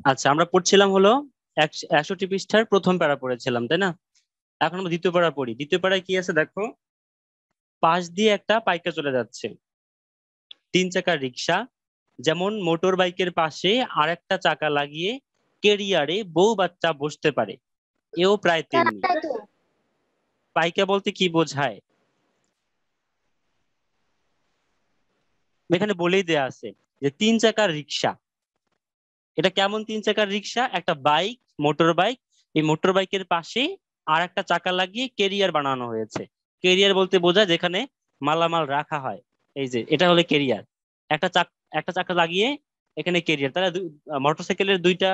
আচ্ছা, আমরা পড়ছিলাম হলো 61 পৃষ্ঠার প্রথম প্যারা পড়েছিলাম, তাই না? এখন আমরা দ্বিতীয় প্যারা পড়ি। দ্বিতীয় প্যারায় কি আছে দেখো। পাশ দিয়ে একটা পাইকা চলে যাচ্ছে, 3 চাকার রিক্সা, যেমন মোটর বাইকের পাশে আরেকটা চাকা লাগিয়ে কেরিয়ারে বউ বাচ্চা বসতে পারে, এও প্রায় তেমনি। তাই তো। পাইকা বলতে কি বোঝায় এখানে বলেই দেয়া আছে, যে 3 চাকার রিক্সা। এটা কেমন 3 চাকার রিক্সা? একটা বাইক, মোটর বাইক, এই মোটর বাইকের পাশে আর একটা চাকা লাগিয়ে কেরিয়ার বানানো হয়েছে। কেরিয়ার বলতে বোঝায় যেখানে মালামাল রাখা হয়। এই যে এটা হলো কেরিয়ার। একটা চাক একটা চাকা লাগিয়ে এখানে কেরিয়ার, তাহলে মোটরসাইকেলের দুইটা,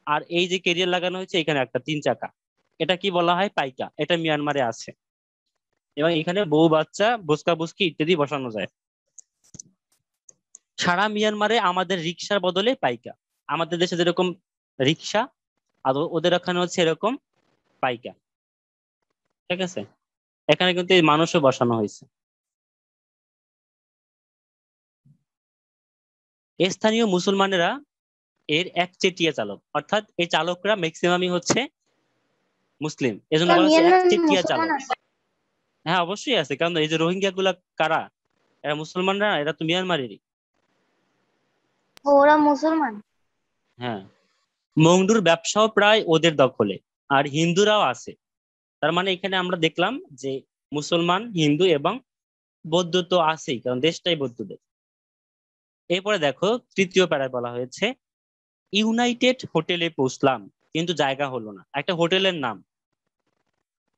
আর এই যে কেরিয়ার লাগানো হয়েছে এখানে একটা, 3 চাকা। এটা কি বলা হয়? পাইকা। এটা মিয়ানমারে আছে, এবং এখানে বউ বাচ্চা বসকা বসকি ইত্যাদি বসানো যায়। সারা মিয়ানমারে আমাদের রিক্সার বদলে পাইকা। আমাদের দেশে যেরকম রিক্সা, আর ওদের ওখানে হচ্ছে এরকম পাইকা। ঠিক আছে? এখানে কিন্তু এই মানুষও বসানো হয়েছে। স্থানীয় মুসলমানেরা এর একচেটিয়া চালক, অর্থাৎ এই চালকরা ম্যাক্সিমামই হচ্ছে মুসলিম, এজন্য বলা হচ্ছে মিয়ানমার একচেটিয়া মুসলমান চালক। আছে? হ্যাঁ, অবশ্যই আছে, কারণ এই যে রোহিঙ্গা গুলা কারা? এরা মুসলমানরা, এরা তো মিয়ানমারেরই। ও, ওরা মুসলমান। হ্যাঁ, মংডুর ব্যবসাও প্রায় ওদের দখলে, আর হিন্দুরাও আছে। তার মানে এখানে আমরা দেখলাম যে মুসলমান, হিন্দু এবং বৌদ্ধ তো আছেই, কারণ দেশটাই বৌদ্ধদের। এরপরে দেখো, তৃতীয় প্যারায় বলা হয়েছে, ইউনাইটেড হোটেলে পৌঁছলাম, কিন্তু জায়গা হলো না। একটা হোটেলের নাম,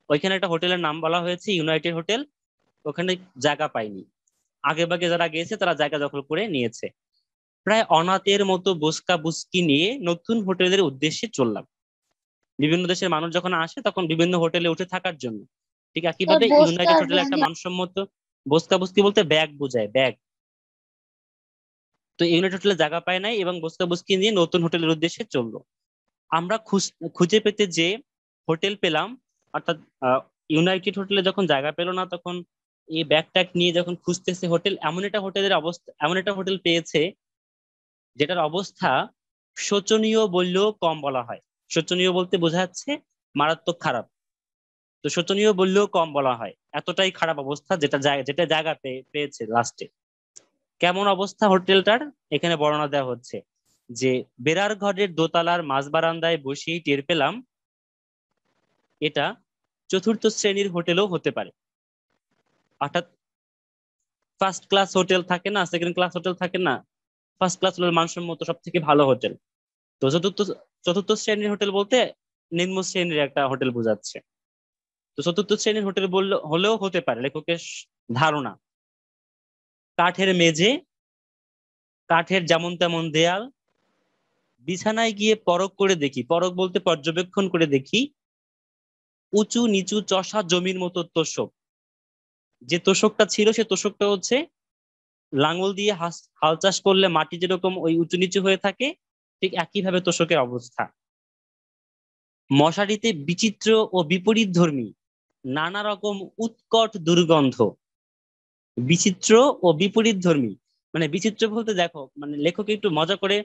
ওইখানে একটা হোটেলের নাম বলা হয়েছে ইউনাইটেড হোটেল, ওখানে জায়গা পাইনি। আগে ভাগে যারা গিয়েছে তারা জায়গা দখল করে নিয়েছে। প্রায় অনাথের মতো বসকা বুসকি নিয়ে নতুন হোটেলের উদ্দেশ্যে চললাম। বিভিন্ন দেশের মানুষ যখন আসে তখন বিভিন্ন হোটেলে উঠে থাকার জন্য, ঠিক একইভাবে বসকা ইউনাইটেড হোটেল একটা বুঝি। মানসম্মত। বসকা বুসকি বলতে ব্যাগ বোঝায়, ব্যাগ। তো ইউনাইটেড হোটেলে জায়গা পায় নাই এবং বসকা বুসকি নিয়ে নতুন হোটেলের উদ্দেশ্যে চললো। আমরা খুঁজে পেতে যে হোটেল পেলাম, অর্থাৎ ইউনাইটেড হোটেলে যখন জায়গা পেলো না, তখন এই ব্যাগ ট্যাগ নিয়ে যখন খুঁজতেছে হোটেল, এমন একটা হোটেলের অবস্থা, এমন একটা হোটেল পেয়েছে যেটার অবস্থা শোচনীয় বললেও কম বলা হয়। শোচনীয় বলতে বোঝা যাচ্ছে মারাত্মক খারাপ। তো শোচনীয় বললেও কম বলা হয়, এতটাই খারাপ অবস্থা, যেটা জায়গা পেয়েছে লাস্টে। কেমন অবস্থা হোটেলটার? এখানে বর্ণনা দেওয়া হচ্ছে যে, বেড়ার ঘরের দোতলার মাঝ বারান্দায় বসেই টের পেলাম এটা চতুর্থ শ্রেণীর হোটেলও হতে পারে। অর্থাৎ ফার্স্ট ক্লাস হোটেল থাকে না, সেকেন্ড ক্লাস হোটেল থাকে না, ফার্স্ট ক্লাস হলো মানসম্মত সব থেকে ভালো হোটেল। তো চতুর্থ শ্রেণীর হোটেল বলতে নিম্ন শ্রেণীর একটা হোটেল বোঝাচ্ছে। তো চতুর্থ শ্রেণীর হোটেল হলেও হতে পারে, লেখকের ধারণা। কাঠের মেঝে, কাঠের যেমন তেমন দেয়াল, বিছানায় গিয়ে পরখ করে দেখি, পরখ বলতে পর্যবেক্ষণ করে দেখি, উঁচু নিচু চষা জমির মতো তোষক। যে তোষকটা ছিল সে তোষকটা হচ্ছে লাঙল দিয়ে হাল চাষ করলে মাটি যেরকম ওই উঁচু নিচু হয়ে থাকে, ঠিক একইভাবে তোষকের অবস্থা। মশারিতে বিচিত্র ও বিপরীত ধর্মী নানা রকম উৎকট দুর্গন্ধ। বিচিত্র ও বিপরীত ধর্মী, মানে বিচিত্র বলতে দেখো, মানে লেখক একটু মজা করে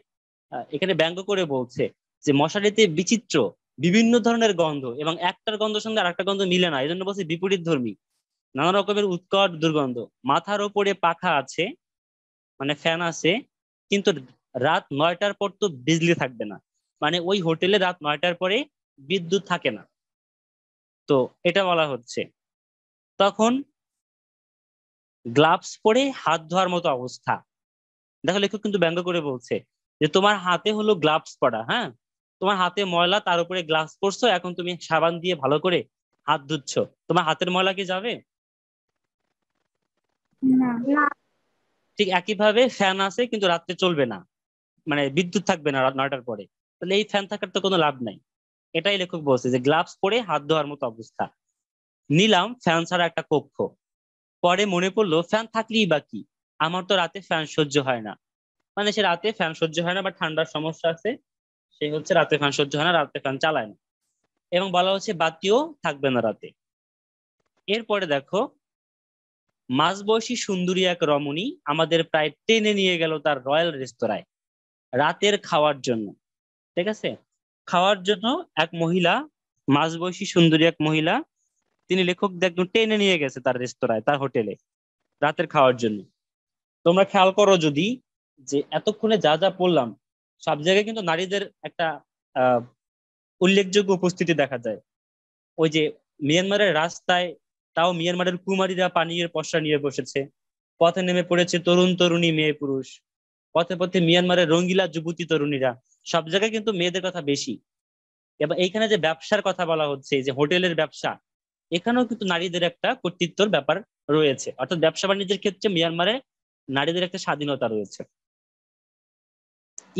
এখানে ব্যঙ্গ করে বলছে যে মশারিতে বিচিত্র, বিভিন্ন ধরনের গন্ধ, এবং একটার গন্ধের সঙ্গে আরেকটা গন্ধ মিলে না, এই জন্য বলছে বিপরীত ধর্মী। নানা রকমের উৎকট দুর্গন্ধ। মাথার ওপরে পাখা আছে, মানে ফ্যান আছে, কিন্তু রাত 9টার পর তো বিজলি থাকবে না। মানে ওই হোটেলে রাত 9টার পরে বিদ্যুৎ থাকে না। তো এটা বলা হচ্ছে। তখন গ্লাভস পরে হাত ধোয়ার মতো অবস্থা। দেখো, লেখক কিন্তু ব্যঙ্গ করে বলছে যে তোমার হাতে হলো গ্লাভস পরা, হ্যাঁ, তোমার হাতে ময়লা, তার উপরে গ্লাভস পরছো, এখন তুমি সাবান দিয়ে ভালো করে হাত ধুচ্ছ, তোমার হাতের ময়লা কি যাবে? না। ঠিক একইভাবে ফ্যান আছে কিন্তু রাত্রে চলবে না, মানে বিদ্যুৎ থাকবে না রাত 9টার পরে, তাহলে এই ফ্যান থাকার তো কোনো লাভ নাই। এটাই লেখক বলছে যে গ্লাভস পরে হাত ধোয়ার মতো অবস্থা। নিলাম ফ্যান ছাড়া একটা কক্ষ। পরে মনে পড়লো ফ্যান থাকলেই বা কি, আমার তো রাতে ফ্যান সহ্য হয় না। মানে সে রাতে ফ্যান সহ্য হয় না বা ঠান্ডার সমস্যা আছে, সে হচ্ছে রাতে ফ্যান সহ্য হয় না, রাতে ফ্যান চালায় না। এবং বলা হচ্ছে বাতিও থাকবে না রাতে। এরপরে দেখো, মাঝবয়সী সুন্দরী এক রমণী আমাদের প্রায় টেনে নিয়ে গেল তার রয়্যাল রেস্তোরাঁয় রাতের খাওয়ার জন্য। ঠিক আছে। খাওয়ার জন্য এক মহিলা, মাঝবয়সী সুন্দরী এক মহিলা, তিনি লেখক একদম টেনে নিয়ে গেছে তার রেস্তোরাঁয়, তার হোটেলে রাতের খাওয়ার জন্য। তোমরা খেয়াল করো যদি, যে এতক্ষণে যা যা বললাম সব জায়গায় কিন্তু নারীদের একটা আহ উল্লেখযোগ্য উপস্থিতি দেখা যায়। ওই যে মিয়ানমারের রাস্তায়, তাও মিয়ানমারের কুমারীরা পানীয়ের পসরা নিয়ে বসেছে, পথে নেমে পড়েছে তরুণ তরুণী মেয়ে পুরুষ, পথে পথে মিয়ানমারের রঙ্গিলা যুবতী তরুণীরা, সব জায়গায় কিন্তু মেয়েদের কথা বেশি। এবং এইখানে যে ব্যবসার কথা বলা হচ্ছে, যে হোটেলের ব্যবসা, এখানেও কিন্তু নারীদের একটা কর্তৃত্বর ব্যাপার রয়েছে। অর্থাৎ ব্যবসা বাণিজ্যের ক্ষেত্রে মিয়ানমারে নারীদের একটা স্বাধীনতা রয়েছে।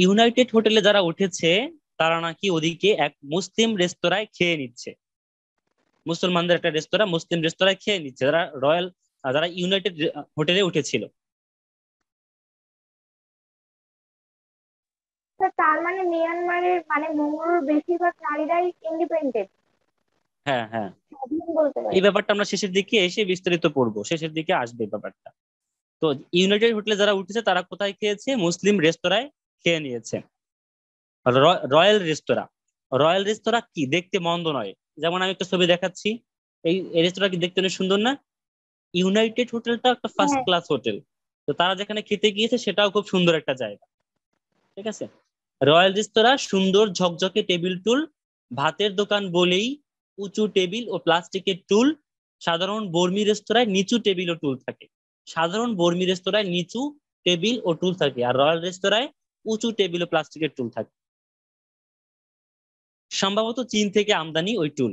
ইউনাইটেড হোটেলে যারা উঠেছে তারা নাকি ওদিকে এক মুসলিম রেস্তোরাঁয় খেয়ে নিচ্ছে, মুসলমানদের একটা রেস্তোরাঁ, মুসলিম রেস্তোরাঁয় খেয়ে নিচ্ছে যারা রয়্যাল, যারা ইউনাইটেড হোটেলে উঠেছিল। তো তার মানে মিয়ানমারের মানে মঙ্গোর বেশিরভাগ নারীরাই ইন্ডিপেন্ডেন্ট, হ্যাঁ, হ্যাঁ। স্বাধীন বলতে এই পারি। ব্যাপারটা আমরা শেষের দিকে এসে বিস্তারিত পড়বো, শেষের দিকে আসবে এই ব্যাপারটা। তো ইউনাইটেড হোটেলে যারা উঠেছে তারা কোথায় খেয়েছে? মুসলিম রেস্তোরাঁয় খেয়ে নিয়েছে। রয়্যাল রেস্তোরাঁ, রয়্যাল রেস্তোরাঁ কি দেখতে মন্দ নয়। যেমন আমি একটা ছবি দেখাচ্ছি, এই রেস্তোরাঁ কি দেখতে অনেক সুন্দর না? ইউনাইটেড হোটেলটা একটা ফার্স্ট হ্যাঁ, ক্লাস হোটেল। তো তারা যেখানে খেতে গিয়েছে সেটাও খুব সুন্দর একটা জায়গা। ঠিক আছে। রয়্যাল রেস্তোরাঁ, সুন্দর ঝকঝকে টেবিল টুল, ভাতের দোকান বলেই উঁচু টেবিল ও প্লাস্টিকের টুল। সাধারণ বর্মি রেস্তোরাঁয় নিচু টেবিল ও টুল থাকে। সাধারণ বর্মি রেস্তোরাঁয় নিচু টেবিল ও টুল থাকে, আর রয়্যাল রেস্তোরাঁয় উঁচু টেবিল ও প্লাস্টিকের টুল থাকে। সম্ভবত চীন থেকে আমদানি ওই টুল।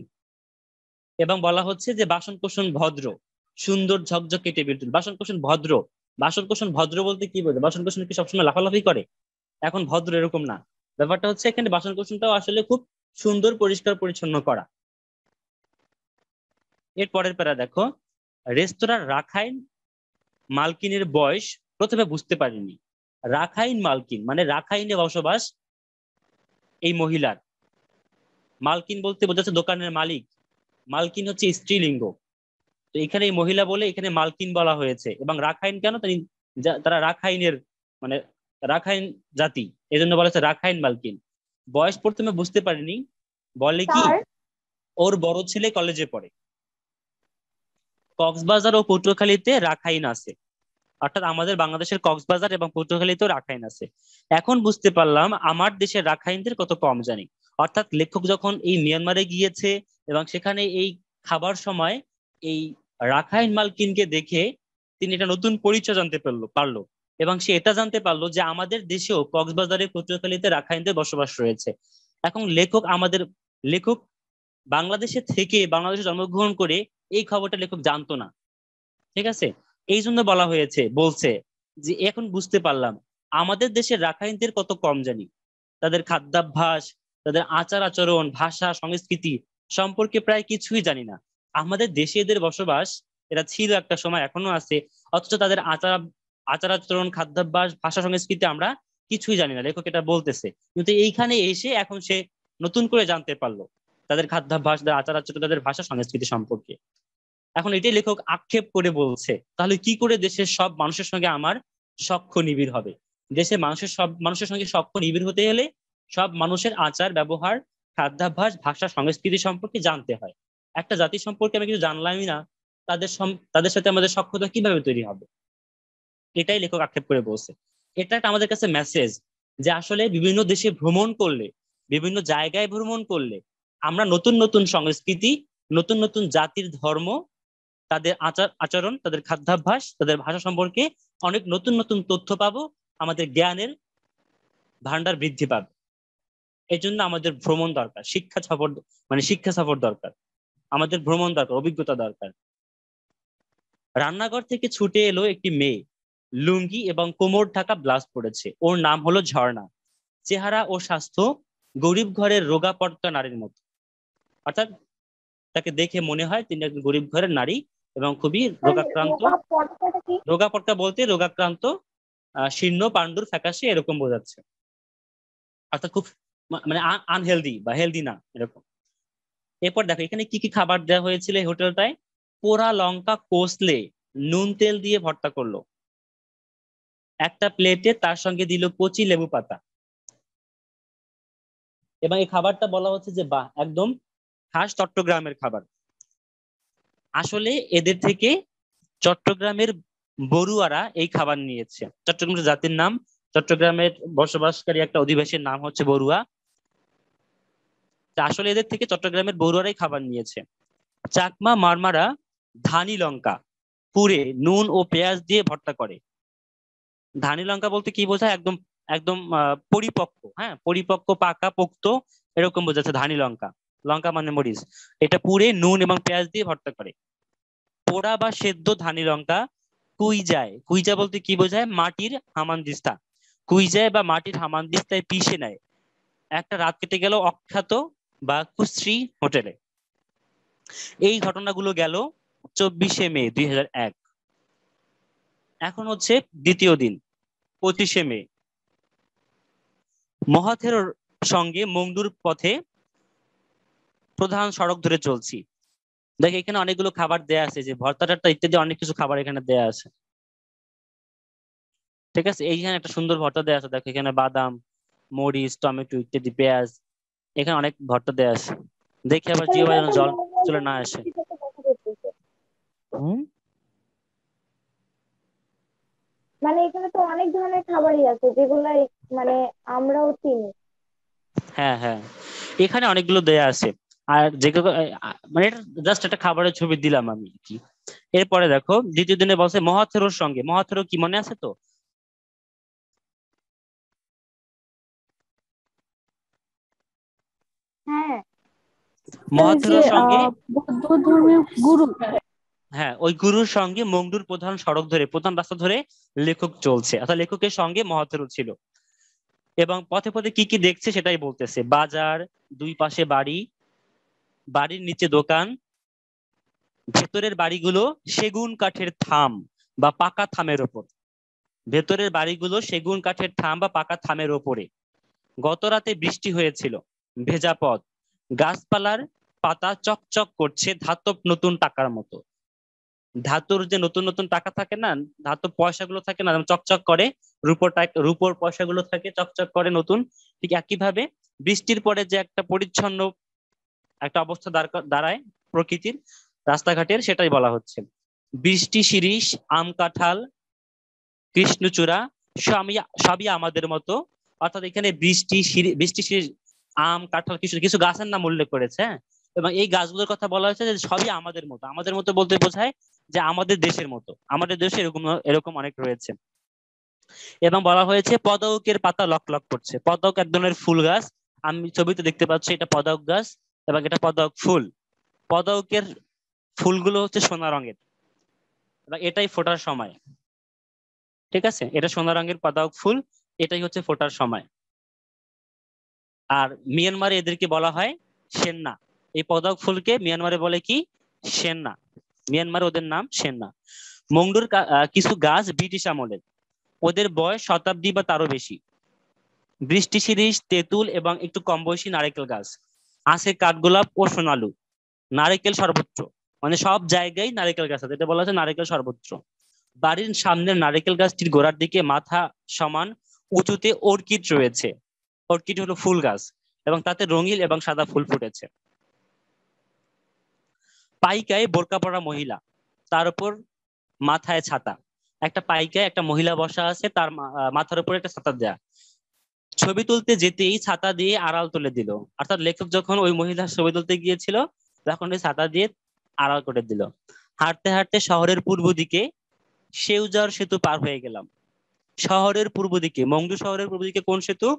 এবং বলা হচ্ছে যে বাসন কোসন ভদ্র, সুন্দর ঝকঝকে টেবিল টুল, বাসন কোসন ভদ্র। বাসন কোসন ভদ্র বলতে কি বোঝে? বাসন কোসন কি সবসময় লাফালাফি করে? এখন ভদ্র এরকম না। ব্যাপারটা হচ্ছে এখানে বাসন কোসনটাও আসলে খুব সুন্দর, পরিষ্কার পরিচ্ছন্ন করা। এর পরের প্যারা দেখো, রেস্তোরাঁর রাখাইন মালকিনের বয়স প্রথমে বুঝতে পারিনি। রাখাইন মালকিন মানে রাখাইনে বসবাস এই মহিলার। মালকিন বলতে বোঝাচ্ছে দোকানের মালিক, মালকিন হচ্ছে স্ত্রীলিঙ্গ। তো এখানে এই মহিলা বলে এখানে মালকিন বলা হয়েছে। এবং রাখাইন কেন? তারা রাখাইনের মানে রাখাইন জাতি, এই জন্য বলা হচ্ছে রাখাইন মালকিন। বয়স প্রথমে বুঝতে পারিনি, বলে কি তার ওর বড় ছেলে কলেজে পড়ে। কক্সবাজার ও পটুয়াখালীতে রাখাইন আছে, অর্থাৎ আমাদের বাংলাদেশের কক্সবাজার এবং পটুয়াখালীতেও রাখাইন আছে। এখন বুঝতে পারলাম আমার দেশের রাখাইনদের কত কম জানি। অর্থাৎ লেখক যখন এই মিয়ানমারে গিয়েছে এবং সেখানে এই খাবার সময় এই রাখাইন মালকিনকে দেখে তিনি এটা নতুন পরিচয় জানতে পারলো। এবং সে এটা জানতে পারলো যে আমাদের দেশেও কক্সবাজারে পটুয়াখালীতে রাখাইনদের বসবাস রয়েছে। এখন লেখক বাংলাদেশে থেকে, বাংলাদেশে জন্মগ্রহণ করে এই খবরটা লেখক জানতো না। ঠিক আছে। এই জন্য বলা হয়েছে, বলছে যে এখন বুঝতে পারলাম আমাদের দেশের রাখাইনদের কত কম জানি। তাদের খাদ্যাভ্যাস, তাদের আচার আচরণ, ভাষা, সংস্কৃতি সম্পর্কে প্রায় কিছুই জানি না। আমাদের দেশে এদের বসবাস, এটা ছিল একটা সময়, এখনো আছে, অথচ তাদের আচার আচরণ, খাদ্যাভ্যাস, ভাষা, সংস্কৃতি আমরা কিছুই জানি না। লেখক এটা বলতেছে, কিন্তু এইখানে এসে এখন সে নতুন করে জানতে পারলো তাদের খাদ্যাভ্যাস, তাদের আচার আচরণ, তাদের ভাষা সংস্কৃতি সম্পর্কে। এখন এটাই লেখক আক্ষেপ করে বলছে, তাহলে কি করে দেশের সব মানুষের সঙ্গে আমার সখ্য নিবিড় হবে? দেশের সব মানুষের সঙ্গে সখ্য নিবিড় হতে হলে সব মানুষের আচার ব্যবহার, খাদ্যাভ্যাস, ভাষা, সংস্কৃতি সম্পর্কে জানতে হয়। একটা জাতি সম্পর্কে আমি কিছু জানলামই না, তাদের সাথে আমাদের সখ্যতা কিভাবে তৈরি হবে? এটাই লেখক আক্ষেপ করে বলছে। এটা একটা আমাদের কাছে মেসেজ, যে আসলে বিভিন্ন দেশে ভ্রমণ করলে, বিভিন্ন জায়গায় ভ্রমণ করলে আমরা নতুন নতুন সংস্কৃতি, নতুন নতুন জাতির ধর্ম, তাদের আচরণ, তাদের খাদ্যাভ্যাস, তাদের ভাষা সম্পর্কে অনেক নতুন নতুন তথ্য পাবো। আমাদের জ্ঞানের ভান্ডার বৃদ্ধি পাবে। এই জন্য আমাদের ভ্রমণ দরকার, শিক্ষা সফর দরকার, আমাদের ভ্রমণ দরকার, অভিজ্ঞতা দরকার। রান্নাঘর থেকে ছুটে এলো একটি মেয়ে, লুঙ্গি এবং কোমর ঢাকা ব্লাউজ পরেছে। ওর নাম হলো ঝর্ণা। চেহারা ও স্বাস্থ্য গরিব ঘরের রোগা পটকা নারীর মতো। অর্থাৎ তাকে দেখে মনে হয় তিনি একজন গরিব ঘরের নারী এবং খুবই রোগাক্রান্ত। রোগা পটকাটা কি? রোগা পটকা বলতে রোগাক্রান্ত, শীর্ণ, পাণ্ডুর, ফ্যাকাশে এরকম বোঝাচ্ছে। অর্থাৎ খুব মানে আনহেলদি বা হেলদি না এরকম। এরপর দেখো এখানে কি কি খাবার দেওয়া হয়েছিল এই হোটেলটায়। পোড়া লঙ্কা কষলে নুন তেল দিয়ে ভর্তা করলো। একটা প্লেটে তার সঙ্গে দিল কচি লেবু পাতা। এবং এই খাবারটা বলা হচ্ছে যে বাহ একদম খাস চট্টগ্রামের খাবার। আসলে এদের থেকে চট্টগ্রামের বড়ুয়ারা এই খাবার নিয়েছে। চট্টগ্রামের জাতির নাম, চট্টগ্রামের বসবাসকারী একটা অধিবাসীর নাম হচ্ছে বড়ুয়া। তা আসলে এদের থেকে চট্টগ্রামের বড়ুয়ারাই খাবার নিয়েছে। চাকমা মারমারা ধানি লঙ্কা পুড়ে নুন ও পেঁয়াজ দিয়ে ভর্তা করে। ধানি লঙ্কা বলতে কি বোঝায়? একদম একদম পরিপক্ক, হ্যাঁ পরিপক্ক পাকা পোক্ত এরকম বোঝাচ্ছে ধানি লঙ্কা। লঙ্কা মানে মরিচ। এটা পুড়ে নুন এবং পেঁয়াজ দিয়ে ভর্তা করে। পোড়া বা সেদ্ধ ধানি লঙ্কা কুইজায়, কুইজা বলতে কি বোঝায়? মাটির হামানদিস্তা। কুইজায় বা মাটির হামানদিস্তায় পিষে নেয়। একটা রাত কেটে গেল অখ্যাত বা কুশ্রী হোটেলে। এই ঘটনাগুলো গেল 24শে মে 2001। এখন হচ্ছে দ্বিতীয় দিন, 25শে মে। মহাথেরোর সঙ্গে মংডুর পথে প্রধান সড়ক ধরে চলছি। দেখ এখানে অনেকগুলো খাবার দেয়া আছে, যে ভর্তা টর্তা ইত্যাদি অনেক কিছু খাবার এখানে দেয়া আছে। ঠিক আছে, এইখানে একটা সুন্দর ভর্তা দেয়া আছে, দেখো এখানে বাদাম, মরিচ, টমেটো ইত্যাদি, পেঁয়াজ, এখানে অনেক ভর্তা দেয়া আছে। দেখে আবার তো জিহ্বা এখানে যেন তো জল মনে হয় চলে যে না আসে। সংস্কৃতির সাথে কথা বলতেছে। হুম। মানে এখানে তো অনেক ধরনের খাবারই আছে যেগুলো মানে আমরাও চিনি। হ্যাঁ হ্যাঁ, এখানে অনেকগুলো দেয়া আছে। আর যেগুলো মানে এটা জাস্ট একটা খাবারের ছবি দিলাম আমি কি। এরপরে দেখো দ্বিতীয় দিনে বলছে মহাথেরোর সঙ্গে। মহাথেরো কি মনে আছে তো? হ্যাঁ, ওই যে মহাথেরোর সঙ্গে, বৌদ্ধ ধর্মীয় গুরু। হ্যাঁ ওই গুরুর সঙ্গে মংডুর প্রধান সড়ক ধরে, প্রধান রাস্তা ধরে লেখক চলছে, অর্থাৎ লেখকের সঙ্গে মহাথেরো ছিল। এবং পথে পথে কি কি দেখছে সেটাই বলতেছে। বাজার, দুই পাশে বাড়ি, বাড়ির নিচে দোকান, ভেতরের বাড়িগুলো সেগুন কাঠের থাম বা পাকা থামের ওপর। ভেতরের বাড়িগুলো সেগুন কাঠের থাম বা পাকা থামের ওপরে। গত রাতে বৃষ্টি হয়েছিল, ভেজা পথ, গাছপালার পাতা চকচক করছে ধাতব নতুন টাকার মতো। ধাতুর যে নতুন নতুন টাকা থাকে না, ধাতব পয়সাগুলো থাকে না, যেমন চকচক করে, রূপোর পয়সাগুলো থাকে চকচক করে নতুন। ঠিক একইভাবে বৃষ্টির পরে যে একটা পরিচ্ছন্ন একটা অবস্থা দাঁড়ায় প্রকৃতির রাস্তাঘাটের, সেটাই বলা হচ্ছে। বৃষ্টি শিরীষ, আম কাঁঠাল, কৃষ্ণচূড়া সবই সবই আমাদের মতো। অর্থাৎ এখানে বৃষ্টি শিরীষ, আম কাঁঠাল, কিছু কিছু গাছের নাম উল্লেখ করেছে, হ্যাঁ। এবং এই গাছগুলোর কথা বলা হয়েছে যে সবই আমাদের মতো। আমাদের মতো বলতে বোঝায় যে আমাদের দেশের মতো, আমাদের দেশে এরকম এরকম অনেক রয়েছে। এবং বলা হয়েছে পদকের পাতা লক লক করছে। পদক এক ধরনের ফুল গাছ, আমি ছবিতে দেখতে পাচ্ছি এটা পদক গাছ এবং এটা পদক ফুল। পদকের ফুলগুলো হচ্ছে সোনা রঙের এবং এটাই ফোটার সময়। ঠিক আছে, এটা সোনা রঙের পদক ফুল, এটাই হচ্ছে ফোটার সময়। আর মিয়ানমারে এদেরকে বলা হয় সেন্না। এই পদক ফুলকে মিয়ানমারে বলে কি? সেন্না। মিয়ানমারে ওদের নাম সেন্না। মংডুর কিছু গাছ ব্রিটিশ আমলের, ওদের বয়স শতাব্দী বা তারও বেশি। বৃষ্টি শিরীষ, তেঁতুল এবং একটু কম বয়সী নারকেল গাছ আছে, কাঠগোলাপ ও সোনালু। নারকেল সর্বত্র, মানে সব জায়গায় নারকেল গাছ আছে, এটা বলা হচ্ছে নারকেল সর্বত্র। বাড়ির সামনের নারকেল গাছটির গোড়ার দিকে মাথা সমান উঁচুতে অর্কিড রয়েছে। অর্কিড হলো ফুল গাছ এবং তাতে রঙিন এবং সাদা ফুল ফুটেছে। পাইকায় বোরকা পরা মহিলা, তার উপর মাথায় ছাতা। একটা পাইকায় একটা মহিলা বসা আছে, তার মাথার উপরে একটা ছাতা দেয়া। ছবি তুলতে যেতেই ছাতা দিয়ে আড়াল তুলে দিল। অর্থাৎ লেখক যখন ওই মহিলার ছবি তুলতে গিয়েছিল তখন ওই ছাতা দিয়ে আড়াল করে দিল। হাঁটতে হাঁটতে শহরের পূর্ব দিকে সেউজার সেতু পার হয়ে গেলাম। শহরের পূর্ব দিকে, মংডু শহরের পূর্ব দিকে কোন সেতু?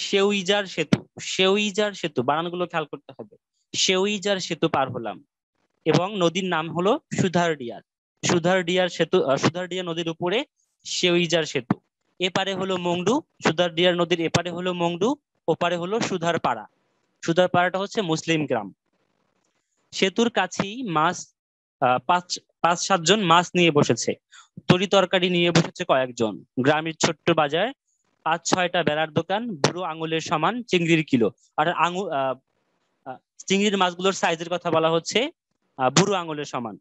সেউইজার সেতু। সেউইজার সেতু, বানানগুলো খেয়াল করতে হবে। সেউইজার সেতু পার হলাম এবং নদীর নাম হলো সুধারডিয়ার। সুধারডিয়ার সেতু, সুধারডিয়া নদীর উপরে সেউইজার সেতু। এপারে হলো মংডু, সুধারডিয়ার নদীর এপারে হলো মংডু, ওপারে হলো সুধার পাড়া। সুধার পাড়াটা হচ্ছে মুসলিম গ্রাম। সেতুর কাছেই মাছ, পাঁচ পাঁচ সাতজন মাছ নিয়ে বসেছে, তরি তরকারি নিয়ে বসেছে কয়েকজন। গ্রামের ছোট্ট বাজার, 5-6টা বেড়ার দোকান, বুড়ো আঙুলের সমান চিংড়ির কিলো। আর চিংড়ির মাছগুলোর সাইজের কথা বলা হচ্ছে বুড়ো আঙুলের সমান।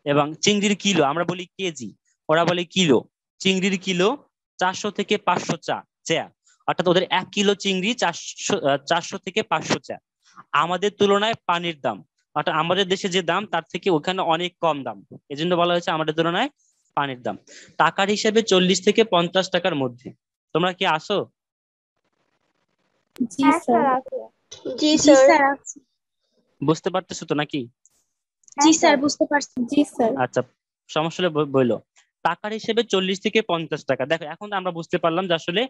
এবং চিংড়ির কিলো, আমরা বলি কেজি, ওরা বলে কিলো। চিংড়ির কিলো 400 থেকে 500 চা। অর্থাৎ ওদের 1 কিলো চিংড়ি 400 থেকে 500 চা। আমাদের তুলনায় পানির দাম, অর্থাৎ আমাদের দেশে যে দাম তার থেকে ওখানে অনেক কম দাম, এজন্য বলা হয়েছে আমাদের তুলনায় পানির দাম। টাকার হিসেবে 40 থেকে 50 টাকার মধ্যে। তোমরা কি আসো? জি হ্যাঁ স্যার। স্যার আছে। জি জি স্যার। স্যার বুঝতে পারতেছো তো নাকি? জি হ্যাঁ স্যার স্যার। বুঝতে পারছি। জি স্যার। আচ্ছা, সমস্যা হলে বইলো। টাকার হিসেবে 40 থেকে 50 টাকা। দেখো এখন আমরা বুঝতে পারলাম যে আসলে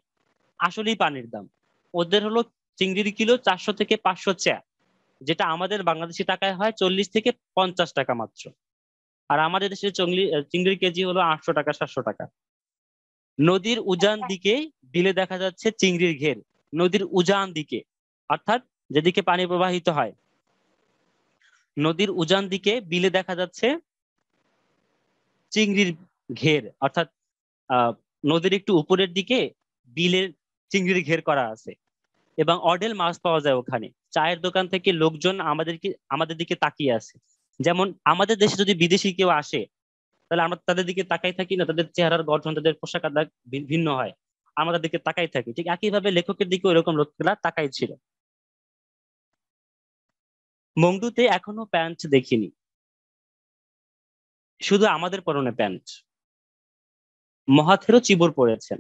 আসলেই পানির দাম। ওদের হলো চিংড়ির কিলো 400 থেকে 500 চা, যেটা আমাদের বাংলাদেশি টাকায় হয় 40 থেকে 50 টাকা মাত্র। আর আমাদের দেশে চিংড়ির কেজি হলো 800 টাকা 700 টাকা। নদীর উজান দিকে বিলে দেখা যাচ্ছে চিংড়ির ঘের। নদীর উজান দিকে অর্থাৎ যেদিকে পানি প্রবাহিত হয়, নদীর উজান দিকে বিলে দেখা যাচ্ছে চিংড়ির ঘের, অর্থাৎ নদীর একটু উপরের দিকে বিলের চিংড়ির ঘের করা আছে এবং অডেল মাছ পাওয়া যায় ওখানে। চায়ের দোকান থেকে লোকজন আমাদের দিকে তাকিয়ে আছে। যেমন আমাদের দেশে যদি বিদেশি কেউ আসে তাহলে আমরা তাদের দিকে তাকাই থাকি না, তাদের চেহারার গঠন তাদের পোশাক আশাক ভিন্ন হয়, আমাদের দিকে তাকাই থাকি। ঠিক একইভাবে লেখকের দিকে ওইরকম লোকেরা তাকাই ছিল। মংডুতে এখনো প্যান্ট দেখিনি, শুধু আমাদের পরনে প্যান্ট। মহাথেরও চিবর পরেছেন।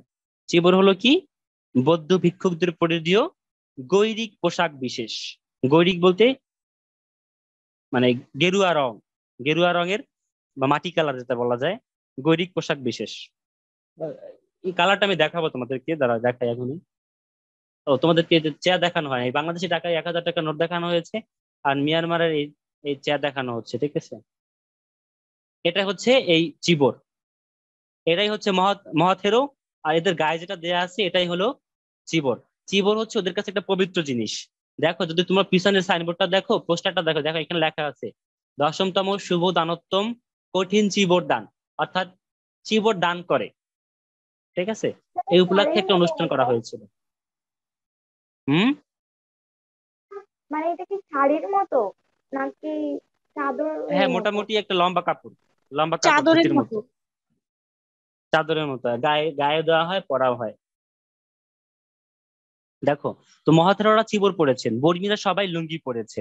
চিবর হলো কি? বৌদ্ধ ভিক্ষুকদের পরিধেয় গৈরিক পোশাক বিশেষ। গৈরিক বলতে মানে গেরুয়া রং, গেরুয়া রঙের বা মাটি কালার যেটা বলা যায়, গৈরিক পোশাক বিশেষ। এই কালারটা আমি দেখাবো তোমাদেরকে, দাঁড়া দেখাই এখনই। ও তোমাদেরকে চেয়ার দেখানো হয়, এই বাংলাদেশি টাকায় 1000 টাকা নোট দেখানো হয়েছে, আর মিয়ানমারের এই এই চেয়ার দেখানো হচ্ছে, ঠিক আছে? এটা হচ্ছে এই চিবর, এটাই হচ্ছে মহাথেরো। আর এদের গায়ে যেটা দেয়া আছে এটাই হলো চিবর। চিবর হচ্ছে ওদের কাছে একটা পবিত্র জিনিস। দেখো যদি তোমার পিছনের সাইনবোর্ডটা দেখো, পোস্টারটা দেখো, দেখো এখানে লেখা আছে 10তম শুভ দানোত্তম কঠিন চিবর দান, অর্থাৎ চিবর দান করে। ঠিক আছে, এই উপলক্ষে একটা অনুষ্ঠান করা হয়েছিল। হুম। মানে এটা কি শাড়ির মতো নাকি হ্যাঁ, চাদরের মতো? মোটামুটি একটা লম্বা কাপড়, লম্বা কাপড় চাদরের ধুতির মতো। মতো, চাদরের মতো গায়ে গায়ে দেওয়া হয়, পরাও হয়। দেখো, তো মহাথেরোরা চিবর পড়েছেন, বর্গীরা সবাই লুঙ্গি পড়েছে।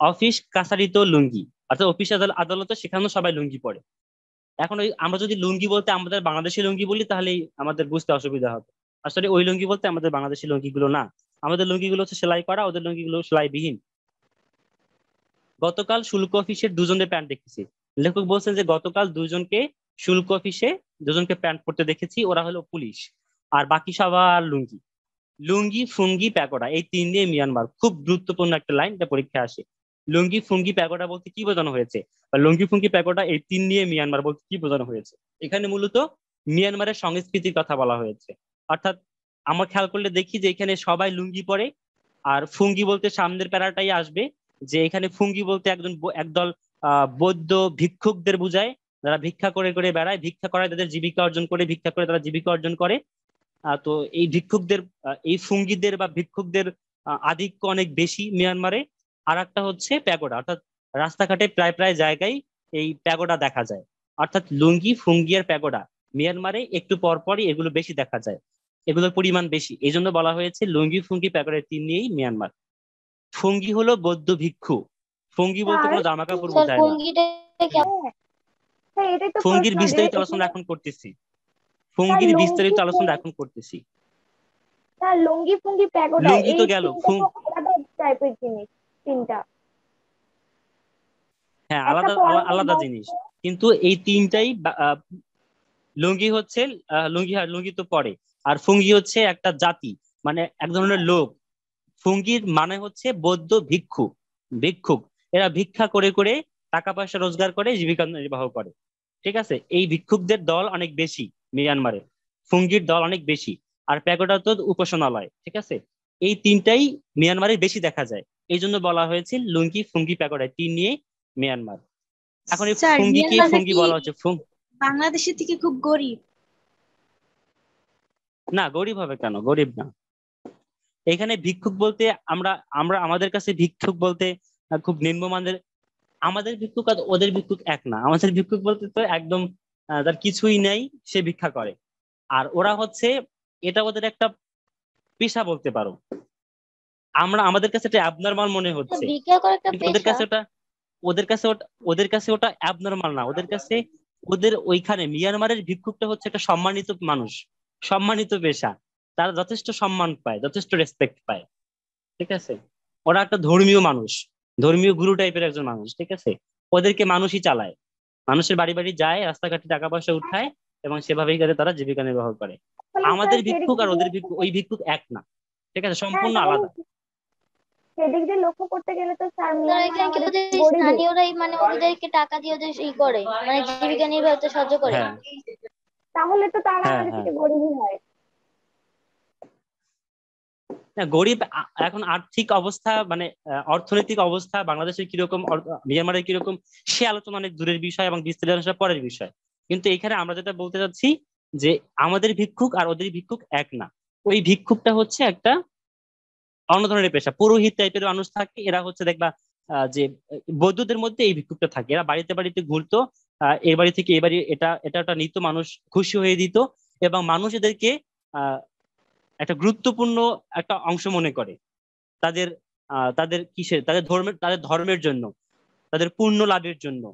অফিস কাছারিতেও লুঙ্গি, অর্থাৎ অফিস আদালতে সেখানেও সবাই লুঙ্গি পড়ে। এখন ওই আমরা যদি লুঙ্গি বলতে আমাদের বাংলাদেশি লুঙ্গি বলি তাহলে আমাদের বুঝতে অসুবিধা হবে। আসলে ওই লুঙ্গি বলতে আমাদের বাংলাদেশি লুঙ্গিগুলো না, আমাদের লুঙ্গিগুলো হচ্ছে সেলাই করা, ওদের লুঙ্গিগুলো সেলাইবিহীন। গতকাল শুল্ক অফিসের দুজনের প্যান্ট দেখেছি। লেখক বলছেন যে গতকাল শুল্ক অফিসে দুজনকে প্যান্ট পরতে দেখেছি, ওরা হলো পুলিশ, আর বাকি সবার লুঙ্গি। লুঙ্গি, ফুঙ্গি, প্যাকোডা, এই তিন দিয়ে মিয়ানমার। খুব গুরুত্বপূর্ণ একটা লাইন, এটা পরীক্ষায় আসে। লুঙ্গি, ফুঙ্গি, প্যাকোডা বলতে কি বোঝানো হয়েছে, বা লুঙ্গি, ফুঙ্গি, প্যাকোডা এই তিন নিয়ে মিয়ানমার বলতে কি বোঝানো হয়েছে? এখানে মূলত মিয়ানমারের সংস্কৃতির কথা বলা হয়েছে। অর্থাৎ আমরা খেয়াল করলে দেখি যে এখানে সবাই লুঙ্গি পরে। আর ফুঙ্গি বলতে সামনের প্যারাটাই আসবে, যে এখানে ফুঙ্গি বলতে একদল বৌদ্ধ ভিক্ষুকদের বোঝায়, যারা ভিক্ষা করে করে বেড়ায়, ভিক্ষা করায় তাদের জীবিকা অর্জন করে, ভিক্ষা করে তারা জীবিকা অর্জন করে। তো এই ভিক্ষুকদের, এই ফুঙ্গিদের বা ভিক্ষুকদের আধিক্য অনেক বেশি মিয়ানমারে। আর একটা হচ্ছে প্যাগোডা, অর্থাৎ রাস্তাঘাটে প্রায় প্রায় জায়গায় এই প্যাগোডা দেখা যায়। অর্থাৎ লুঙ্গি, ফুঙ্গি আর প্যাগোডা মিয়ানমারে একটু পরপরই এগুলো বেশি দেখা যায়, এগুলোর পরিমাণ বেশি, এই জন্য বলা হয়েছে লুঙ্গি, ফুঙ্গি, প্যাগোডা তিন নিয়েই মিয়ানমার। ফুঙ্গি হলো বৌদ্ধ ভিক্ষু। ফুঙ্গি বলতে স্যার কোনো জামা কাপড় স্যার বোঝায় না। পুঙ্গিটা কেমন? হ্যাঁ স্যার, এটাই তো ফুঙ্গির প্রশ্ন যে বিস্তারিত আলোচনা এখানে এখন করতেছি, স্যার ফুঙ্গির লুঙ্গি বিস্তারিত আলোচনা এখন করতেছি। স্যার লুঙ্গি ফুঙ্গি প্যাগোডা লুঙ্গি এই তো গেল, তিনটা তো আলাদা টাইপের জিনিস। তিনটা হ্যাঁ একটা আলাদা পরনের আলাদা জিনিস, বস্ত্র। কিন্তু এই তিনটাই লুঙ্গি হচ্ছে লুঙ্গি তো পরে। আর ফুঙ্গি হচ্ছে একটা জাতি, মানে এক ধরনের লোক। ফুঙ্গির মানে হচ্ছে বৌদ্ধ ভিক্ষু, ভিক্ষুক। এরা ভিক্ষা করে করে টাকা পয়সা রোজগার করে জীবিকা নির্বাহ করে। ঠিক আছে, এই ভিক্ষুকদের দল অনেক বেশি মিয়ানমারে, ফুঙ্গির দল অনেক বেশি। আর প্যাগোডা তো উপাসনালয়। ঠিক আছে, এই তিনটাই মিয়ানমারে বেশি দেখা যায়, এই জন্য বলা হয়েছে লুঙ্গি, ফুঙ্গি, প্যাগোডা তিন নিয়ে মিয়ানমার। এখন এই স্যার ফুঙ্গিকে মিয়ানমার ফুঙ্গি নাকি বলা হচ্ছে বাংলাদেশের থেকে খুব গরিব। না, গরিব হবে কেন? গরিব না। এখানে ভিক্ষুক বলতে আমরা আমরা আমাদের কাছে ভিক্ষুক বলতে খুব নিম্নমানের। আমাদের ভিক্ষুক আর ওদের ভিক্ষুক এক না। আমাদের ভিক্ষুক বলতে তো একদম তার কিছুই নেই, সে ভিক্ষা করে। আর ওরা হচ্ছে এটা ওদের একটা পেশা বলতে পারো। আমাদের কাছে এটা অ্যাবনর্মাল মনে হচ্ছে, ভিক্ষা করে একটা কিন্তু পেশা। ওদের কাছে ওটা অ্যাবনর্মাল না। ওদের কাছে ওদের ওইখানে মিয়ানমারের ভিক্ষুকটা হচ্ছে একটা সম্মানিত মানুষ, সম্মানিত পেশা। তারা যথেষ্ট সম্মান পায়, যথেষ্ট রেসপেক্ট পায়। ঠিক আছে, ওরা একটা ধর্মীয় মানুষ, ধর্মীয় গুরু টাইপের একজন মানুষ। ঠিক আছে, ওদেরকে মানুষই চালায়, মানুষের বাড়ি বাড়ি যায়, রাস্তাঘাটে টাকা পয়সা উঠায়, এবং সেভাবেই করে তারা জীবিকা নির্বাহ করে। তাহলে স্যার আমাদের সেদিক ভিক্ষুক আর দিয়ে ওদের ভিক্ষুক, ওই ভিক্ষুক এক না। ঠিক আছে, হ্যাঁ সম্পূর্ণ তাহলে আলাদা। সেদিক দিয়ে লক্ষ্য করতে গেলে তো স্যার তারা মিয়ানমার এখানে কি আমাদের ওদের গরিবই। স্থানীয়রাই মানে ওদেরকে টাকা দিয়ে ওদের ই করে, মানে জীবিকা নির্বাহের সাহায্য করে? হ্যাঁ, তাহলে তো তারা হ্যাঁ, আমাদের হ্যাঁ। থেকে গরিবই হয়। না, গরিব এখন আর্থিক অবস্থা মানে অর্থনৈতিক অবস্থা বাংলাদেশের কিরকম, মিয়ানমারের কিরকম, সে আলোচনা অনেক দূরের বিষয় এবং বিশ্লেষণ পরের বিষয়। কিন্তু এখানে আমরা যেটা বলতে চাচ্ছি যে আমাদের ভিক্ষুক আর ওদের ভিক্ষুক এক না। ওই ভিক্ষুকটা হচ্ছে একটা অন্য ধরনের পেশা, পুরোহিত টাইপের মানুষ থাকে। এরা হচ্ছে দেখবা যে বৌদ্ধদের মধ্যে এই ভিক্ষুকটা থাকে, এরা বাড়িতে বাড়িতে ঘুরতো, এই বাড়ি থেকে এই বাড়ি এটা এটা ওটা নিত, মানুষ খুশি হয়ে দিত, এবং মানুষ এদেরকে আহ একটা গুরুত্বপূর্ণ একটা অংশ মনে করে। তাদের তাদের কিসের, তাদের ধর্মের জন্য, তাদের পুণ্য লাভের জন্য,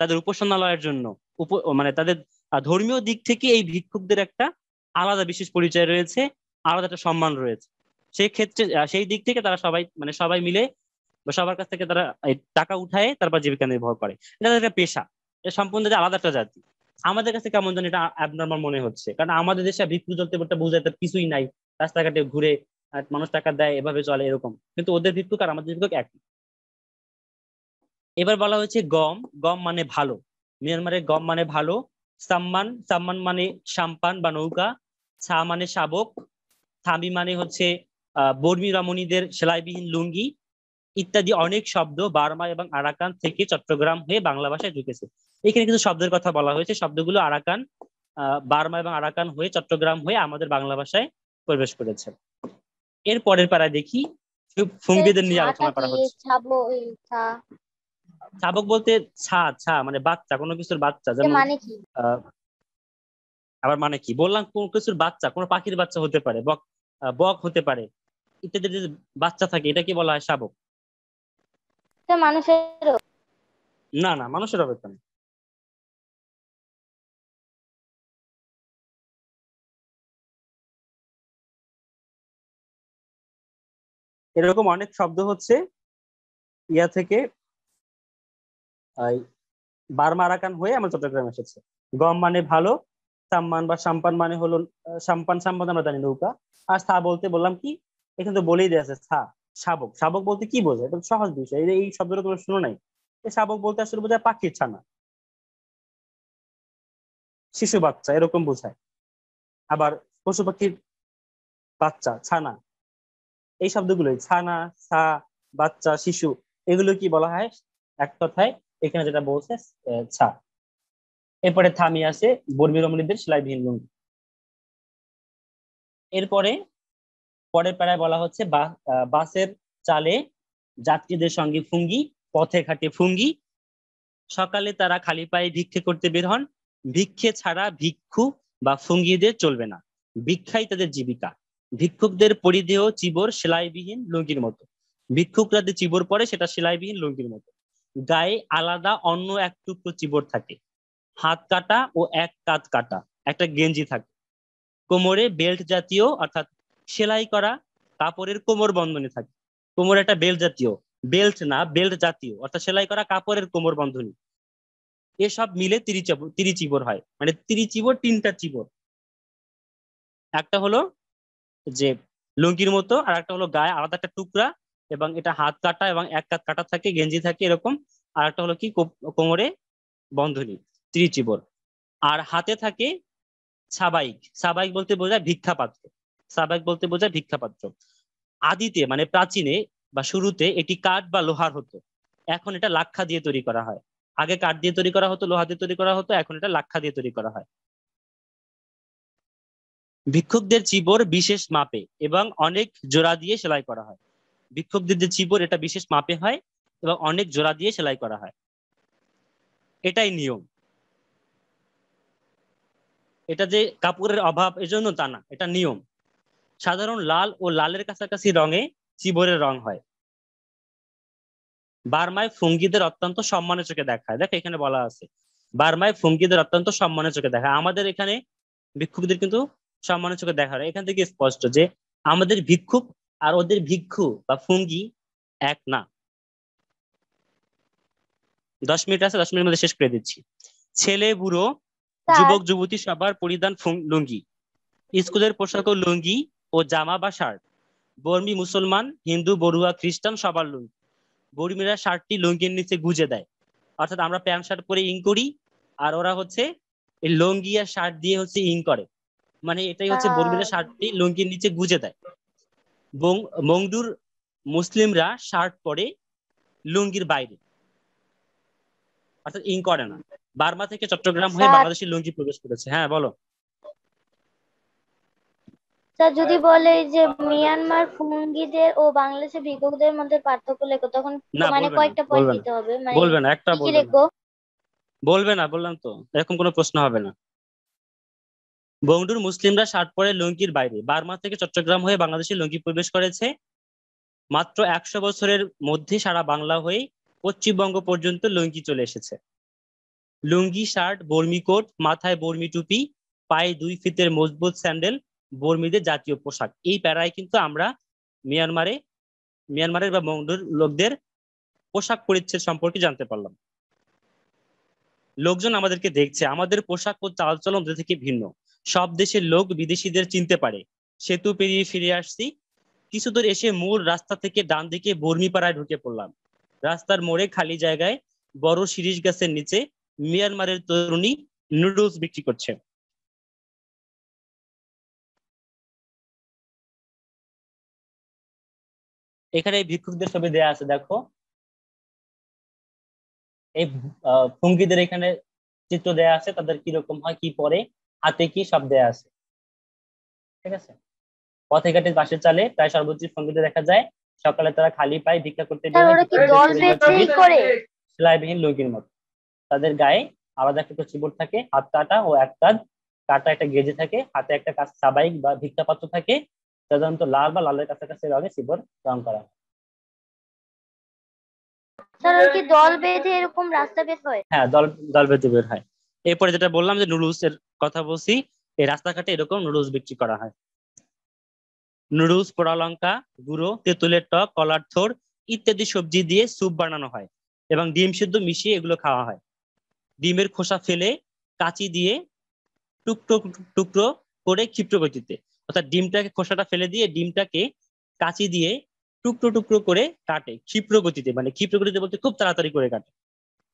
তাদের উপাসনালয়ের জন্য, মানে তাদের ধর্মীয় দিক থেকে এই ভিক্ষুকদের একটা আলাদা বিশেষ পরিচয় রয়েছে, আলাদা একটা সম্মান রয়েছে। সেই ক্ষেত্রে সেই দিক থেকে তারা সবাই মানে সবাই মিলে বা সবার কাছ থেকে তারা এই টাকা উঠায়, তারপর জীবিকা নির্বাহ করে। এটা তাদের একটা পেশা, এটা সম্পূর্ণ যে আলাদা একটা জাতি। আমাদের কাছে কেমন যেন এটা অ্যাবনর্মাল মনে হচ্ছে, কারণ আমাদের দেশে ভিক্ষু চলতে বলতে বোঝাতে কিছুই নাই, রাস্তাঘাটে ঘুরে মানুষ টাকা দেয়, এভাবে চলে এরকম। কিন্তু ওদের ভিক্ষুক আর আমাদের ভিক্ষুক এক। এবার বলা হয়েছে গম, গম মানে ভালো। মিয়ানমারের গম মানে ভালো। সাম্মান, সাম্মান মানে সাম্পান বা নৌকা। ছা মানে শাবক। থামি মানে হচ্ছে বর্মী রমণীদের সেলাইবিহীন লুঙ্গি, ইত্যাদি অনেক শব্দ বার্মা এবং আরাকান থেকে চট্টগ্রাম হয়ে বাংলা ভাষায় ঢুকেছে। এখানে কিছু শব্দের কথা বলা হয়েছে, শব্দগুলো আরাকান, বার্মা এবং আরাকান হয়ে চট্টগ্রাম হয়ে আমাদের বাংলা ভাষায় প্রবেশ করেছে। এর পরের পাড়ায় দেখি ফুঙ্গিদের নিয়ে ছাটা আলোচনা কি? করা হচ্ছে। ছাবো এই ছা শাবক বলতে ছা, ছা মানে বাচ্চা, কোনো কিছুর বাচ্চা, এর যেমন মানে কি? আহ আবার মানে কি বললাম, কোন কিছুর বাচ্চা, কোনো পাখির বাচ্চা হতে পারে, বক বক হতে পারে, ইত্যাদি যে বাচ্চা থাকে, এটা কি বলা হয়? শাবক। এটা মানুষেরও? না না, মানুষের হবে কেন? এরকম অনেক শব্দ হচ্ছে ইয়া থেকে আহ, বার্মা আরাকান হয়ে আমার চট্টগ্রাম এসেছে। গম মানে ভালো, সাম্মান বা সাম্পান মানে হলো সাম্পান, সাম্পান আমরা জানি নৌকা। আর সা বলতে বললাম কি, এখানে তো বলেই দেওয়া আছে সা, শাবক। শাবক বলতে কি বোঝায়? এটা তো সহজ বিষয়, এই শব্দটা তোমরা শুনো নাই। এই শাবক বলতে আসলে বোঝায় পাখির ছানা, শিশু বাচ্চা এরকম বোঝায়। আবার পশু পাখির বাচ্চা, ছানা, এই শব্দগুলোই ছানা, সা, বাচ্চা, শিশু, এগুলো কি বলা হয় এক কথায়? এখানে যেটা বলছে ছা। এরপরে থামি আছে বর্মী রমণীদের সেলাইবিহীন লুঙ্গি। এরপরে পরের প্যারায় বলা হচ্ছে বাসের চালে যাত্রীদের সঙ্গে ফুঙ্গি, পথে ঘাটে ফুঙ্গি, সকালে তারা খালি পায়ে ভিক্ষে করতে বের হন, ভিক্ষে ছাড়া ভিক্ষু বা ফুঙ্গিদের চলবে না, ভিক্ষাই তাদের জীবিকা। ভিক্ষুকদের পরিধেয় চিবর সেলাইবিহীন লুঙ্গির মতো। ভিক্ষুকরা যে চিবর পরে সেটা সেলাইবিহীন লুঙ্গির মতো। গায়ে আলাদা অন্য এক টুকরো চিবর থাকে, হাত কাটা ও এক কাঁধ কাটা একটা গেঞ্জি থাকে। কোমরে বেল্ট জাতীয় অর্থাৎ সেলাই করা কাপড়ের কোমর বন্ধনী থাকে। কোমরে একটা বেল্ট জাতীয়, বেল্ট না বেল্ট জাতীয় অর্থাৎ সেলাই করা কাপড়ের কোমর বন্ধনী। এসব মিলে তিরিচিবর হয়, মানে তিরিচিবর তিনটা চিবর। একটা হলো যে লুঙ্গির মতো, আর একটা হলো গায়ে আলাদা একটা টুকরা, এবং এটা হাত কাটা এবং এক কাত কাটা থাকে, গেঞ্জি থাকে এরকম। আর একটা হলো কি কোমরে বন্ধনী, ত্রিচিবর। আর হাতে থাকে সাবাইক। সাবাইক বলতে বোঝায় ভিক্ষা পাত্র, সাবাইক বলতে বোঝায় ভিক্ষা পাত্র। আদিতে মানে প্রাচীনে বা শুরুতে এটি কাঠ বা লোহার হতো, এখন এটা লাক্ষা দিয়ে তৈরি করা হয়। আগে কাঠ দিয়ে তৈরি করা হতো, লোহা দিয়ে তৈরি করা হতো, এখন এটা লাক্ষা দিয়ে তৈরি করা হয়। ভিক্ষুকদের চিবর বিশেষ মাপে এবং অনেক জোড়া দিয়ে সেলাই করা হয়। ভিক্ষুকদের যে চিবর এটা বিশেষ মাপে হয় এবং অনেক জোড়া দিয়ে সেলাই করা হয়, এটাই নিয়ম। এটা যে কাপড়ের অভাব এজন্য তা না, এটা নিয়ম। সাধারণ লাল ও লালের কাছাকাছি রঙে চিবরের রং হয়। বার্মায় ফুঙ্গিদের অত্যন্ত সম্মানের চোখে দেখায়, দেখো এখানে বলা আছে বার্মায় ফুঙ্গিদের অত্যন্ত সম্মানের চোখে দেখায়। আমাদের এখানে ভিক্ষুকদের কিন্তু সম্মানের চোখে দেখা হয়। এখান থেকে স্পষ্ট যে আমাদের ভিক্ষুক আর ওদের ভিক্ষু বা ফুঙ্গি এক না। 10 মিনিট আছে, 10 মিনিটের মধ্যে শেষ করে দিচ্ছি। ছেলে বুড়ো স্যার যুবক যুবতী সবার পরিধান লুঙ্গি। স্কুলের পোশাকও লুঙ্গি ও জামা বা শার্ট। বর্মী মুসলমান হিন্দু বড়ুয়া খ্রিস্টান সবার লুঙ্গি। বর্মীরা শার্টটি লুঙ্গির নিচে গুজে দেয়, অর্থাৎ আমরা প্যান্ট শার্ট পরে ইন করি আর ওরা হচ্ছে এই লুঙ্গি আর শার্ট দিয়ে হচ্ছে ইন করে, মানে এটাই হচ্ছে বর্মীরা শার্টটি লুঙ্গির নিচে গুজে দেয়। মংডুর মুসলিমরা শার্ট পরে লুঙ্গির বাইরে, অর্থাৎ ইন করে না। বার্মা থেকে চট্টগ্রাম হয়ে স্যার বাংলাদেশে লুঙ্গি প্রবেশ করেছে। হ্যাঁ বলো। স্যার যদি বলে যে মিয়ানমার ফুঙ্গিদের ও বাংলাদেশের ভিক্ষুকদের মধ্যে পার্থক্য লেখো, তখন না মানে বলবে না, কয়েকটা পয়েন্ট বলবে না, দিতে হবে, মানে বলবে না, একটা কি কি বলবে না, লিখবো? বলবে না, বললাম তো এরকম কোনো প্রশ্ন হবে না। বংডুর মুসলিমরা শার্ট পরে লুঙ্গির বাইরে। বার্মা থেকে চট্টগ্রাম হয়ে বাংলাদেশে লুঙ্গি প্রবেশ করেছে। মাত্র 100 বছরের মধ্যে সারা বাংলা হয়ে পশ্চিমবঙ্গ পর্যন্ত লুঙ্গি চলে এসেছে। লুঙ্গি, শার্ট, বর্মি কোট, মাথায় বর্মি টুপি, পায়ে 2 ফিতের মজবুত স্যান্ডেল বর্মীদের জাতীয় পোশাক। এই প্যারায় কিন্তু আমরা মিয়ানমারের বা বংডুর লোকদের পোশাক পরিচ্ছদ সম্পর্কে জানতে পারলাম। লোকজন আমাদেরকে দেখছে, আমাদের পোশাক ও চালচলন ওদের থেকে ভিন্ন। সব দেশের লোক বিদেশিদের চিনতে পারে। সেতু পেরিয়ে ফিরে আসছি, কিছু দূর এসে মূল রাস্তা থেকে ডান দিকে বর্মীপাড়ায় ঢুকে পড়লাম। রাস্তার মোড়ে খালি জায়গায় বড় শিরীষ গাছের নিচে মিয়ানমারের তরুণী নুডলস বিক্রি করছে। এখানে এই ভিক্ষুকদের ছবি দেয়া আছে, দেখো এই ভঙ্গিদের এখানে চিত্র দেয়া আছে, তাদের কিরকম হয়, কি পরে, হাতে কি, সব দেয়া আছে। ঠিক আছে। পথে ঘাটে বাসের চালে প্রায় সর্বোচ্চ ভঙ্গিতে দেখা যায়। সকালে তারা খালি পায়ে ভিক্ষা করতে বের স্যার হয়, ওরা কি ভিক্ষুকদের দল পরিবার ছবি বেঁধেই করে? সেলাইবিহীন লুঙ্গির মতো। তাদের গায়ে আলাদা একটা চিবুট থাকে, হাত কাটা ও এক কাঁধ কাটা একটা গেঞ্জি থাকে, হাতে একটা কাজ সাবাইক বা ভিক্ষাপাত্র থাকে। সাধারণত লাল বা লালের কাছাকাছি রঙে চিবর রং করা হয়। স্যার ওরা কি দল বেঁধে এরকম রাস্তা বের হয়? হ্যাঁ, দল দল বেঁধে বের হয়। এরপরে যেটা বললাম যে নুডলস এর কথা বলছি, এই রাস্তাঘাটে এরকম নুডলস বিক্রি করা হয়। নুডলস পোড়া লঙ্কা গুঁড়ো, তেঁতুলের টক, কলার থোড় ইত্যাদি সবজি দিয়ে স্যুপ বানানো হয় এবং ডিম সিদ্ধ মিশিয়ে এগুলো খাওয়া হয়। ডিমের খোসা ফেলে কাঁচি দিয়ে টুকরো টুকরো করে ক্ষিপ্র গতিতে, অর্থাৎ ডিমটাকে খোসাটা ফেলে দিয়ে ডিমটাকে কাঁচি দিয়ে টুকরো টুকরো করে কাটে ক্ষিপ্র গতিতে, মানে ক্ষিপ্র গতিতে বলতে খুব তাড়াতাড়ি করে কাটে।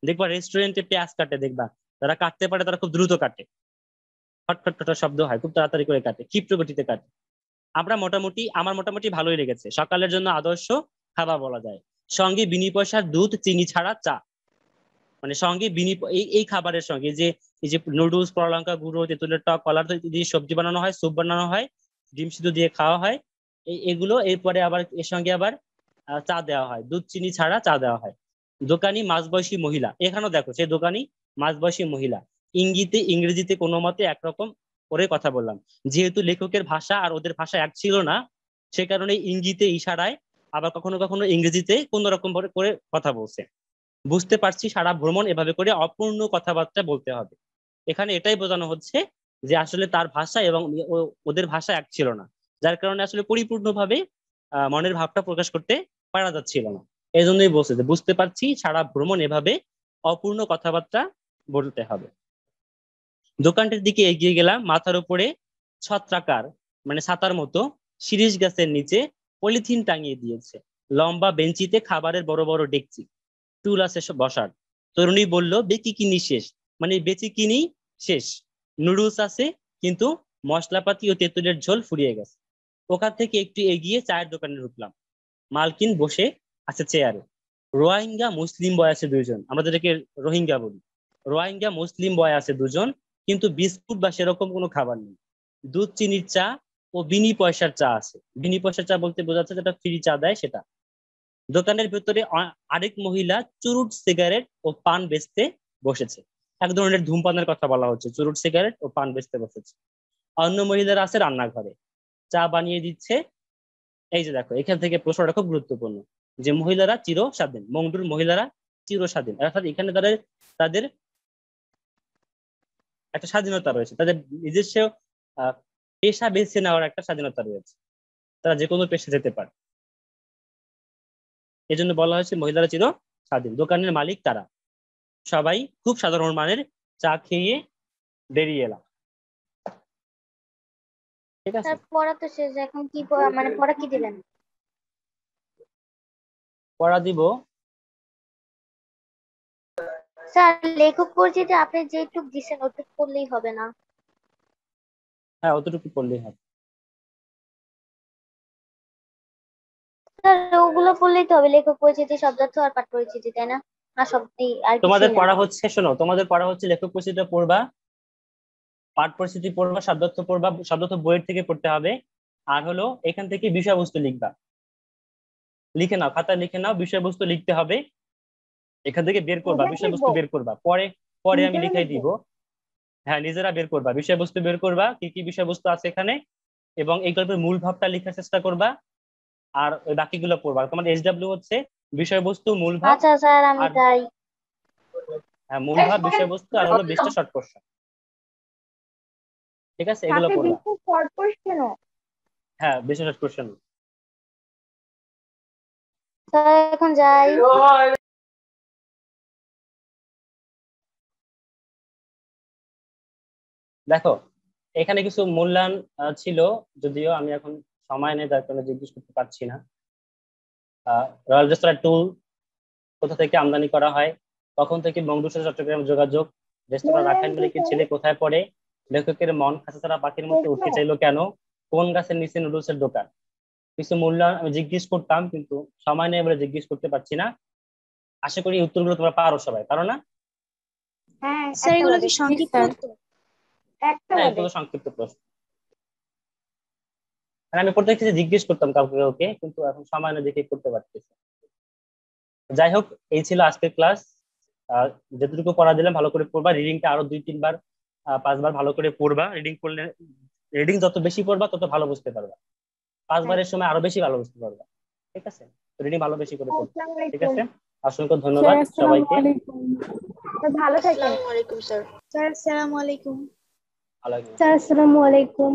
দেখবা রেস্টুরেন্টে পেঁয়াজ কাটে, দেখবা যারা কাটতে পারে তারা খুব দ্রুত কাটে, ফটফট ফট শব্দ হয়, খুব তাড়াতাড়ি করে কাটে, ক্ষিপ্র গতিতে কাটে। আমার মোটামুটি ভালোই লেগেছে, সকালের জন্য আদর্শ খাবার বলা যায়। সঙ্গে বিনি পয়সার দুধ, চিনি ছাড়া চা, মানে সঙ্গে এই খাবারের সঙ্গে যে এই যে নুডলস, পোড়া লঙ্কা গুঁড়ো, তেঁতুলের টক, কলার দিয়ে সবজি বানানো হয়, স্যুপ বানানো হয়, ডিম সিদ্ধ দিয়ে খাওয়া হয় এগুলো। এরপরে আবার এর সঙ্গে আবার চা দেওয়া হয়, দুধ চিনি ছাড়া চা দেওয়া হয়। দোকানি মাঝবয়সী মহিলা, এখানেও দেখো সে দোকানি মাঝবয়সী মহিলা। ইংরেজিতে কোনো মতে একরকম করে কথা বললাম, যেহেতু লেখকের ভাষা আর ওদের ভাষা এক ছিল না, সে কারণে ইঙ্গিতে ইশারায় আবার কখনো কখনো ইংরেজিতে কোন রকম করে কথা বলছে। বুঝতে পারছি সারা ভ্রমণ এভাবে করে অপূর্ণ কথাবার্তা বলতে হবে। এখানে এটাই বোঝানো হচ্ছে যে আসলে তার ভাষা এবং ওদের ভাষা এক ছিল না, যার কারণে আসলে পরিপূর্ণভাবে মনের ভাবটা প্রকাশ করতে পারা যাচ্ছিল না। এই জন্যই বলছে যে বুঝতে পারছি সারা ভ্রমণ এভাবে অপূর্ণ কথাবার্তা বলতে হবে। দোকানটির দিকে এগিয়ে গেলাম। মাথার উপরে ছত্রাকার, মানে ছাতার মতো শিরীষ গাছের নিচে পলিথিন টাঙিয়ে দিয়েছে। লম্বা বেঞ্চিতে খাবারের বড় বড় ডেকচি, টুল আছে সব বসার। তরুণী বলল, বেচি কিনি শেষ, মানে বেচি কিনি শেষ। নুডলস আছে কিন্তু মশলাপাতি ও তেঁতুলের ঝোল ফুরিয়ে গেছে। ওখান থেকে একটু এগিয়ে চায়ের দোকানে ঢুকলাম। মালকিন বসে আছে চেয়ারে। রোহিঙ্গা মুসলিম বয় আছে 2জন, আমরা যেটাকে রোহিঙ্গা বলি। রোহিঙ্গা মুসলিম বয় আছে 2জন, কিন্তু বিস্কুট বা সেরকম কোনো খাবার নেই। দুধ চিনির চা ও বিনি পয়সার চা আছে। বিনি পয়সার চা বলতে বোঝাচ্ছে যেটা ফ্রি চা দেয় সেটা। দোকানের ভেতরে আরেক মহিলা চুরুট, সিগারেট ও পান বেচতে বসেছে। এক ধরনের ধূমপানের কথা বলা হচ্ছে, চুরুট সিগারেট ও পান বেচতে বসেছে। অন্য মহিলারা আছে রান্নাঘরে, চা বানিয়ে দিচ্ছে। এই যে দেখো, এখান থেকে প্রশ্নটা খুব গুরুত্বপূর্ণ, যে মহিলারা চির স্বাধীন, মংডুর মহিলারা চির স্বাধীন, অর্থাৎ এখানে তাদের তাদের একটা স্বাধীনতা রয়েছে, তাদের নিজস্ব পেশা বেছে নেওয়ার একটা স্বাধীনতা রয়েছে, তারা যে কোনো পেশা যেতে পারে। এই জন্য বলা হয়েছে মহিলারা চির স্বাধীন। দোকানের মালিক তারা সবাই খুব সাধারণ মানের চা খেয়ে বেরিয়ে এলাম। ঠিক আছে, স্যার পড়া তো শেষ, এখন কি মানে পড়া কি দিলেন? পড়া দিব। স্যার লেখক পরিচিতি আপনি যেটুক দিছেন ওটুক পড়লেই হবে না? হ্যাঁ, অতটুকু পড়লেই হবে। স্যার ওগুলো পড়লেই তো হবে, লেখক পরিচিতি, শব্দার্থ আর পাঠ পরিচিতি, তাই না? আর শব্দই আর তোমাদের কিছুই না। পড়া হচ্ছে, শোনো, তোমাদের পড়া হচ্ছে লেখক পরিচিতিটা পড়বা, পাঠ পরিচিতি পড়বা, শব্দার্থ পড়বা, শব্দার্থ বইয়ের থেকে পড়তে হবে। আর হলো এখান থেকে বিষয়বস্তু লিখবা, লিখে নাও, খাতায় লিখে নাও, বিষয়বস্তু লিখতে হবে, এখান থেকে বের করবা, নিজেরা বিষয়বস্তু লিখবো? বের করবা, পরে পরে আমি নিজেরা লিখাই লিখবো? দিব। হ্যাঁ, নিজেরা বের করবা, বিষয়বস্তু বের করবা, কি কি বিষয়বস্তু আছে এখানে, এবং এই গল্পের মূল ভাবটা লেখার চেষ্টা করবা, আর ওই বাকিগুলো পড়বা। তোমার SW হচ্ছে বিষয়বস্তু, মূল ভাব, আচ্ছা স্যার আমি আর তাই। হ্যাঁ, মূল ভাব, বিষয়বস্তু, আর হলো 20টা শর্ট কোশ্চেন। ঠিক আছে, এগুলো সাথে পড়বা। বিশেষ শর্ট কোশ্চেনও? হ্যাঁ, 20টা শর্ট কোশ্চেন। স্যার এখন যাই। দেখো, এখানে কিছু মূল্যায়ন ছিল, যদিও আমি এখন সময় নেই, যার কারণে জিজ্ঞেস করতে পারছি না। রয়্যাল রেস্তোরাঁ টুল কোথা থেকে আমদানি করা হয়, কখন থেকে বঙ্গবন্ধুর সাথে চট্টগ্রাম যোগাযোগ, রেস্তোরাঁ রাখাইন মালিকের ছেলে কোথায় পড়ে, লেখকের মন খাঁচাছাড়া পাখির মতো উঠতে চাইলো কেন, কোন গাছের নিচে নুডলসের দোকান। কিছু মূল্যায়ন আমি জিজ্ঞেস করতাম, কিন্তু সময় নেই বলে জিজ্ঞেস করতে পারছি না। আশা করি এই উত্তরগুলো তোমরা পারো, সবাই পারো না? হ্যাঁ, স্যার একটা এগুলো বাদে। কি সংক্ষিপ্ত স্যার। উত্তর? একটা হ্যাঁ, বাদে। এগুলো সংক্ষিপ্ত প্রশ্ন। আর আমি প্রত্যেক কিছু জিজ্ঞেস করতাম কাউকে কাউকে, কিন্তু এখন সময় না দেখে করতে পারতেছি। যাই হোক, এই ছিল আজকের ক্লাস। যতটুকু পড়া দিলাম ভালো করে পড়বা, রিডিংটা আরো 2-3 বার 5 বার ভালো করে পড়বা। রিডিং করলে, রিডিং যত বেশি পড়বা তত ভালো বুঝতে পারবা, 5 বারের সময় আরো বেশি ভালো বুঝতে পারবা। ঠিক আছে, রিডিং ভালো বেশি করে পড়বা। আসসালামু ঠিক আলাইকুম। আছে, অসংখ্য স্যার ধন্যবাদ আসসালামু সবাইকে। আলাইকুম। ভালো থাকেন। আসসালামু আলাইকুম স্যার। স্যার আসসালামু আলাইকুম। ভালো থাকবেন। স্যার আসসালামু আলাইকুম।